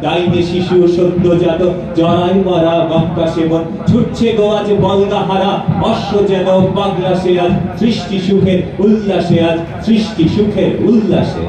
ডাইনে শিশু সদ্যজাত জরাই মরা মক্কা সেবন ছুটছে গোয়াজ বলগা হারা অশ্ব যেন পাগলা সে আজ সৃষ্টি সুখের উল্লাসে আজ সৃষ্টি সুখের উল্লাসে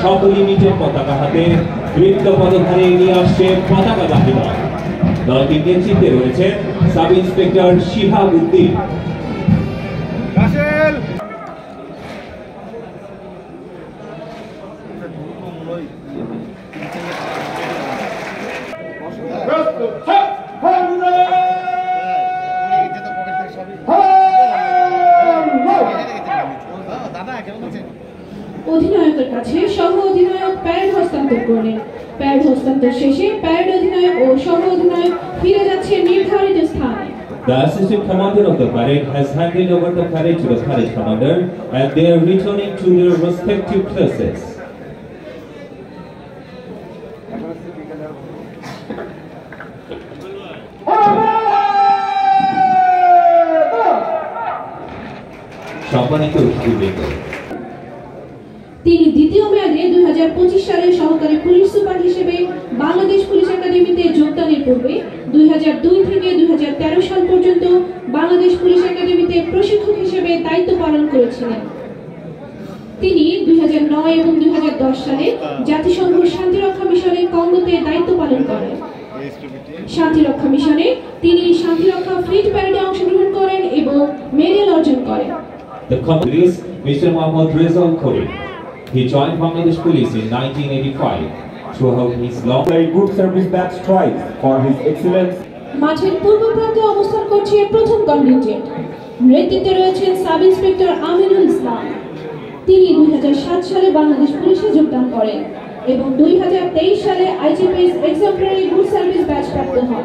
সকলই নিজের পতাকা হাতে বৃত্ত পদধারে নিয়ে আসছে পতাকা বাহিনী দলটির নেতৃত্বে রয়েছে সাব ইন্সপেক্টর শিহাব উদ্দিন অধিনায়কের কাছে সহ অধিনায়ক প্যারেড হস্তান্তর করলেন। প্যারেড হস্তান্তর শেষে প্যারেড অধিনায়ক ও সহ অধিনায়ক ফিরে যাচ্ছে নির্ধারিত স্থানে। The assistant commander of the parade has handed over the parade to the parade commander and they are returning to their respective places. সম্মানিত অতিথিবৃন্দ, তিনি দ্বিতীয় মেয়াদে 2025 সালে সহকারী পুলিশ সুপার হিসেবে বাংলাদেশ পুলিশ একাডেমিতে যোগদানের পূর্বে 2002 থেকে 2013 সাল পর্যন্ত বাংলাদেশ পুলিশ একাডেমিতে প্রশিক্ষক হিসেবে দায়িত্ব পালন করেছিলেন। তিনি 2009 এবং 2010 সালে জাতিসংঘ শান্তিরক্ষা মিশনে কঙ্গোতে দায়িত্ব পালন করেন। শান্তিরক্ষা মিশনে তিনি শান্তিরক্ষা ফ্লিট প্যারেডে অংশগ্রহণ করেন এবং মেডেল অর্জন করেন। The commander is Mr. Mohammad Rizal Khori. He joined Bangladesh Police in 1985. Throughout his long good service badge twice for his excellence. মাঠের পূর্ব প্রান্তে অবস্থান করছে প্রথম কন্টিনজেন্ট। নেতৃত্বে রয়েছেন সাব ইন্সপেক্টর আমিনুল ইসলাম। তিনি 2007 সালে বাংলাদেশ পুলিশে যোগদান করেন এবং 2023 সালে আইজিপিএস এক্সাম্পলারি গুড সার্ভিস ব্যাচ প্রাপ্ত হন।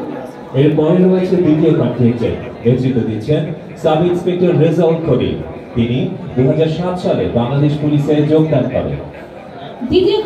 এরপরে রয়েছে দ্বিতীয় কন্টিনজেন্ট। নেতৃত্ব দিচ্ছেন সাব ইন্সপেক্টর রেজাউল খোরি। তিনি 2007 সালে বাংলাদেশ পুলিশে যোগদান করেন। দ্বিতীয়